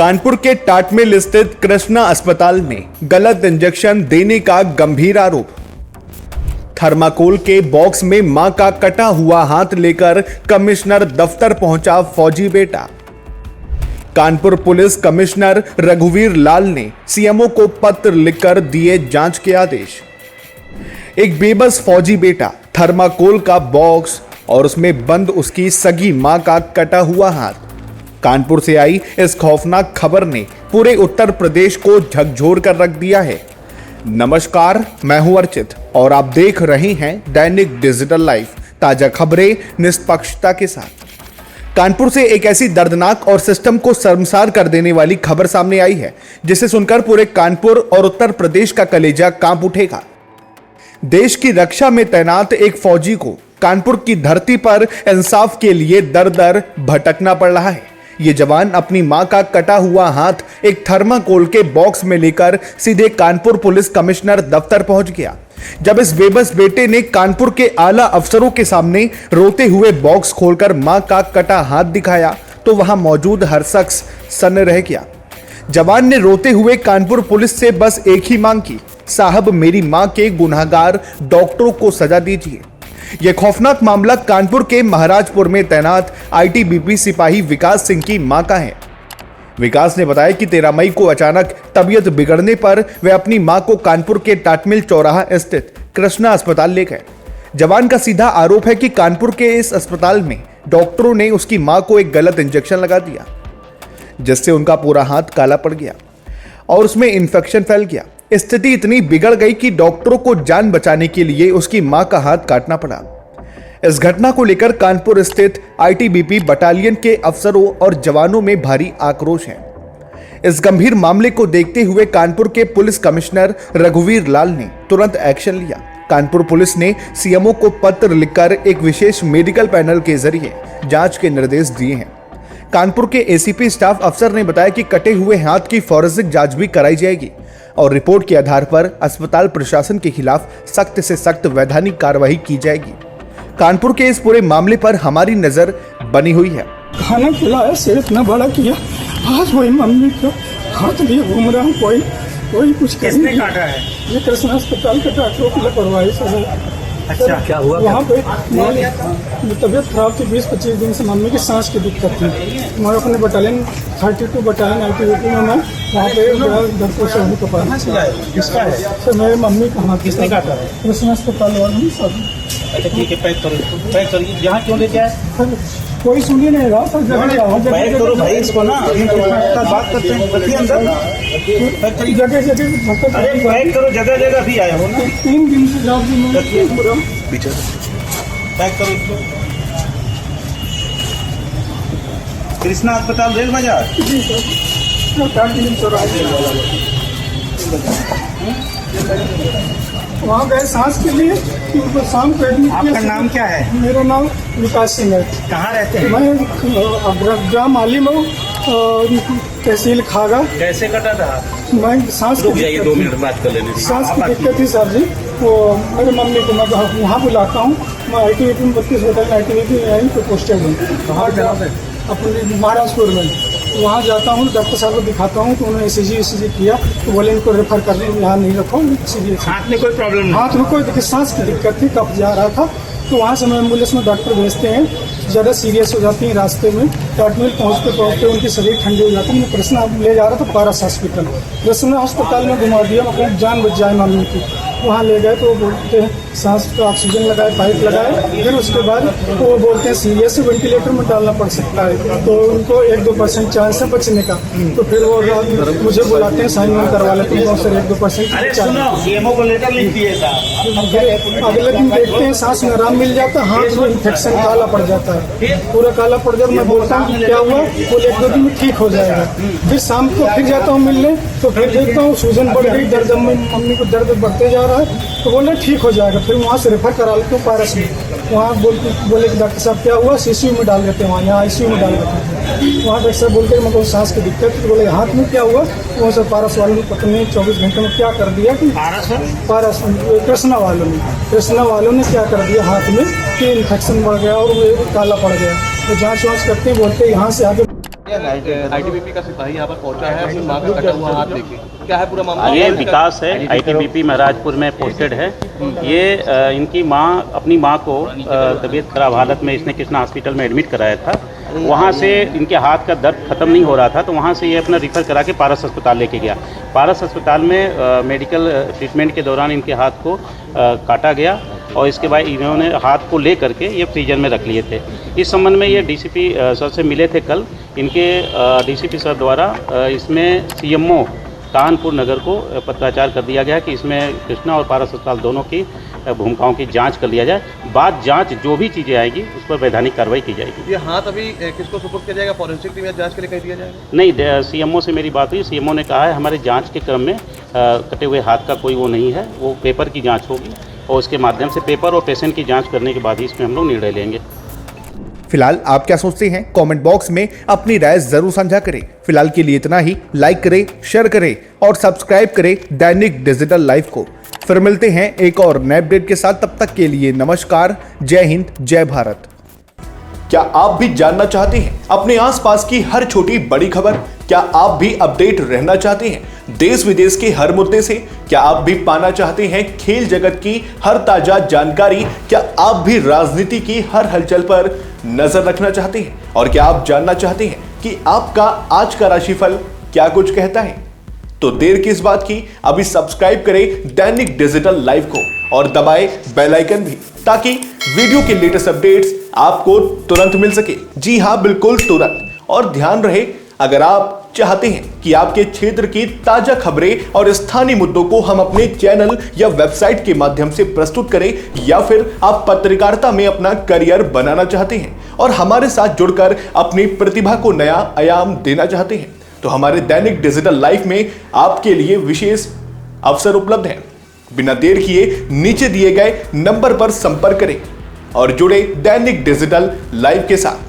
कानपुर के टाट में स्थित कृष्णा अस्पताल में गलत इंजेक्शन देने का गंभीर आरोप। थर्माकोल के बॉक्स में मां का कटा हुआ हाथ लेकर कमिश्नर दफ्तर पहुंचा फौजी बेटा। कानपुर पुलिस कमिश्नर रघुवीर लाल ने सीएमओ को पत्र लिखकर दिए जांच के आदेश। एक बेबस फौजी बेटा, थर्माकोल का बॉक्स और उसमें बंद उसकी सगी मां का कटा हुआ हाथ। कानपुर से आई इस खौफनाक खबर ने पूरे उत्तर प्रदेश को झकझोर कर रख दिया है। नमस्कार, मैं हूं अर्चित और आप देख रहे हैं दैनिक डिजिटल लाइव, ताजा खबरें निष्पक्षता के साथ। कानपुर से एक ऐसी दर्दनाक और सिस्टम को शर्मसार कर देने वाली खबर सामने आई है जिसे सुनकर पूरे कानपुर और उत्तर प्रदेश का कलेजा कांप उठेगा। देश की रक्षा में तैनात एक फौजी को कानपुर की धरती पर इंसाफ के लिए दर दर भटकना पड़ रहा है। ये जवान अपनी मां का कटा हुआ हाथ एक थर्माकोल के बॉक्स में लेकर सीधे कानपुर पुलिस कमिश्नर दफ्तर पहुंच गया। जब इस बेबस बेटे ने कानपुर के आला अफसरों के सामने रोते हुए बॉक्स खोलकर मां का कटा हाथ दिखाया तो वहां मौजूद हर शख्स सन्न रह गया। जवान ने रोते हुए कानपुर पुलिस से बस एक ही मांग की, साहब मेरी मां के गुनहगार डॉक्टरों को सजा दीजिए। यह खौफनाक मामला कानपुर के महाराजपुर में तैनात आईटीबीपी सिपाही विकास सिंह की मां का है। विकास ने बताया कि 13 मई को अचानक तबीयत बिगड़ने पर वे अपनी मां को कानपुर के टाटमिल चौराहा स्थित कृष्णा अस्पताल ले गए। जवान का सीधा आरोप है कि कानपुर के इस अस्पताल में डॉक्टरों ने उसकी मां को एक गलत इंजेक्शन लगा दिया, जिससे उनका पूरा हाथ काला पड़ गया और उसमें इंफेक्शन फैल गया। स्थिति इतनी बिगड़ गई कि डॉक्टरों को जान बचाने के लिए उसकी मां का हाथ काटना पड़ा। इस घटना को लेकर कानपुर स्थित आईटीबीपी बटालियन के अफसरों और जवानों में भारी आक्रोश है। इस गंभीर मामले को देखते हुए कानपुर के पुलिस कमिश्नर रघुवीर लाल ने तुरंत एक्शन लिया। कानपुर पुलिस ने सीएमओ को पत्र लिखकर एक विशेष मेडिकल पैनल के जरिए जांच के निर्देश दिए हैं। कानपुर के एसीपी स्टाफ अफसर ने बताया कि कटे हुए हाथ की फॉरेंसिक जांच भी कराई जाएगी और रिपोर्ट के आधार पर अस्पताल प्रशासन के खिलाफ सख्त से सख्त वैधानिक कार्रवाई की जाएगी। कानपुर के इस पूरे मामले पर हमारी नजर बनी हुई है। खाना खिलाया, सिर इतना बड़ा किया, आज वही मम्मी का हाथ लिए घूम रहा हूँ, कोई कुछ किसने काटा है? ये कृष्णा अस्पताल के डॉक्टरों की लापरवाही से है। अच्छा, क्या हुआ? वहाँ पे तबीयत खराब थी, 20-25 दिन से मम्मी की सांस की दिक्कत थी। मैं अपने बटालियन 32 बटालियन आईटीबीपी में मैं वहाँ पे डॉक्टर साहब को पास किसका है? सर मेरी मम्मी का हाथ किसने काटा है? कृष्णा अस्पताल वाले सब। अच्छा ठीक है, पैक करो। यहाँ क्यों लेके आए? कोई सुन ही नहीं रहा, सब जगह पैक करो भाई इसको ना, बात करते हैं। रखिए अंदर, जगह अरे पैक करो, जगह जगह भी आए हो ना। 3 दिन से जॉब भी मैं पीछे पैक करो इसको। कृष्णा अस्पताल रेल बाजार। जी सर, वहाँ गए सांस के लिए, शाम को एडमिट किया। आपका नाम क्या है? मेरा नाम विकास सिंह है। कहाँ रहते हैं? मैं ग्राम आलिमऊ, तहसील खागा। कैसे कटा था? मैं सांस की 2 मिनट बात कर लेने दीजिए। सांस की दिक्कत थी सर जी। वो मेरे मम्मी को मैं यहाँ बुलाता हूँ। मैं आईटीबीपी में 32 बटालियन आईटीबीपी में आई तो पोस्टेड हूँ। कहाँ जाते हैं? अपने महाराजपुर में। वहाँ जाता हूँ, डॉक्टर साहब को दिखाता हूँ तो उन्होंने ECG किया तो बोले इनको रेफर कर दें, यहाँ नहीं रखो। हाथ में कोई प्रॉब्लम नहीं? हाथ में कोई देखिए सांस की दिक्कत थी, कब जा रहा था तो वहाँ से मैं एम्बुलेंस में डॉक्टर भेजते हैं। ज़्यादा सीरियस हो जाती हैं रास्ते में, टाटमिल पहुँचते उनकी शरीर ठंडी हो जाती है। मैं कृष्णा ले जा रहा था पारस हॉस्पिटल, कृष्णा अस्पताल में घुमा दिया, मतलब जान बच जाए मम्मी की। वहाँ ले गए तो वो बोलते हैं सांस का ऑक्सीजन लगाए, पाइप लगाए, फिर उसके बाद वो बोलते हैं सीरियस वेंटिलेटर में डालना पड़ सकता है, तो उनको 1-2% चांस है बचने का। तो फिर वो मुझे बुलाते हैं, साइन वाइन करवा लेते हैं, सर 1-2% सीएमओ को लेटर लिख दिए था। अगले दिन देखते हैं सांस में आराम मिल जाता है, हाथ में इन्फेक्शन काला पड़ जाता है, पूरा काला पड़ जाता है। मैं बोलता हूँ क्या हुआ, बोले 1-2 दिन में ठीक हो जाएगा। फिर शाम को फिर जाता हूँ मिलने तो फिर देखता हूँ सूजन बढ़ गई, दर्द मम्मी को दर्द बढ़ते जा रहा है, तो बोले ठीक हो जाएगा। फिर वहाँ से रेफर करा लेते हूँ पारस में। वहाँ बोले कि डॉक्टर साहब क्या हुआ, CCU में डाल देते हैं, वहाँ यहाँ ICU में डाल देते हैं। वहाँ डॉक्टर साहब बोलते हैं मेरे को सांस की दिक्कत, तो बोले हाथ में क्या हुआ, वहाँ से पारस वालों ने पता नहीं 24 घंटे में क्या कर दिया कि पारस कृष्णा वालों ने क्या कर दिया हाथ में कि इन्फेक्शन बढ़ गया और वो काला पड़ गया। तो जाँच वाँच करते हैं, बोलते हैं यहाँ से आगे आईटीबीपी का सिपाही यहाँ पर पहुंचा है अपनी मां का कटा हुआ हाथ लेके, क्या है पूरा मामला? ये विकास है, आईटीबीपी महराजपुर में पोस्टेड है। ये इनकी माँ, अपनी माँ को तबीयत खराब हालत में इसने कृष्णा हॉस्पिटल में एडमिट कराया था। वहाँ से इनके हाथ का दर्द खत्म नहीं हो रहा था, तो वहाँ से ये अपना रिफ़र करा के पारस अस्पताल लेके गया। पारस अस्पताल में मेडिकल ट्रीटमेंट के दौरान इनके हाथ को काटा गया और इसके बाद इन्होंने हाथ को ले करके ये फ्रीजर में रख लिए थे। इस संबंध में ये डीसीपी सर से मिले थे कल। इनके डीसीपी सर द्वारा इसमें सीएमओ कानपुर नगर को पत्राचार कर दिया गया कि इसमें कृष्णा और पारस अस्पताल दोनों की भूमिकाओं की जांच कर लिया जाए। बाद जांच जो भी चीज़ें आएगी उस पर वैधानिक कार्रवाई की जाएगी। ये हाथ अभी किसको सुपुर्द किया जाएगा? फॉरेंसिक टीम या जांच के लिए कह दिया जाएगा? नहीं, सीएमओ से मेरी बात हुई। सीएमओ ने कहा है हमारे जांच के क्रम में कटे हुए हाथ का कोई वो नहीं है, वो पेपर की जाँच होगी और उसके माध्यम से पेपर और पेशेंट की जाँच करने के बाद ही इसमें हम लोग निर्णय लेंगे। फिलहाल आप क्या सोचते हैं कमेंट बॉक्स में अपनी राय जरूर साझा करें। फिलहाल के लिए इतना ही। लाइक करें, शेयर करें और सब्सक्राइब करें दैनिक डिजिटल लाइव को। फिर मिलते हैं एक और नए अपडेट के साथ। तब तक के लिए नमस्कार, जय हिंद, जय भारत। क्या आप भी जानना चाहते हैं अपने आसपास की हर छोटी बड़ी खबर? क्या आप भी अपडेट रहना चाहते हैं देश विदेश के हर मुद्दे से? क्या आप भी पाना चाहते हैं खेल जगत की हर ताजा जानकारी? क्या आप भी राजनीति की हर हलचल पर नजर रखना चाहते हैं? और क्या आप जानना चाहते हैं कि आपका आज का राशिफल क्या कुछ कहता है? तो देर किस बात की, अभी सब्सक्राइब करें दैनिक डिजिटल लाइव को और दबाएं बेल आइकन भी, ताकि वीडियो के लेटेस्ट अपडेट्स आपको तुरंत मिल सके। जी हां, बिल्कुल तुरंत। और ध्यान रहे, अगर आप चाहते हैं कि आपके क्षेत्र की ताजा खबरें और स्थानीय मुद्दों को हम अपने चैनल या वेबसाइट के माध्यम से प्रस्तुत करें, या फिर आप पत्रकारिता में अपना करियर बनाना चाहते हैं और हमारे साथ जुड़कर अपनी प्रतिभा को नया आयाम देना चाहते हैं, तो हमारे दैनिक डिजिटल लाइव में आपके लिए विशेष अवसर उपलब्ध है। बिना देर किए नीचे दिए गए नंबर पर संपर्क करें और जुड़े दैनिक डिजिटल लाइव के साथ।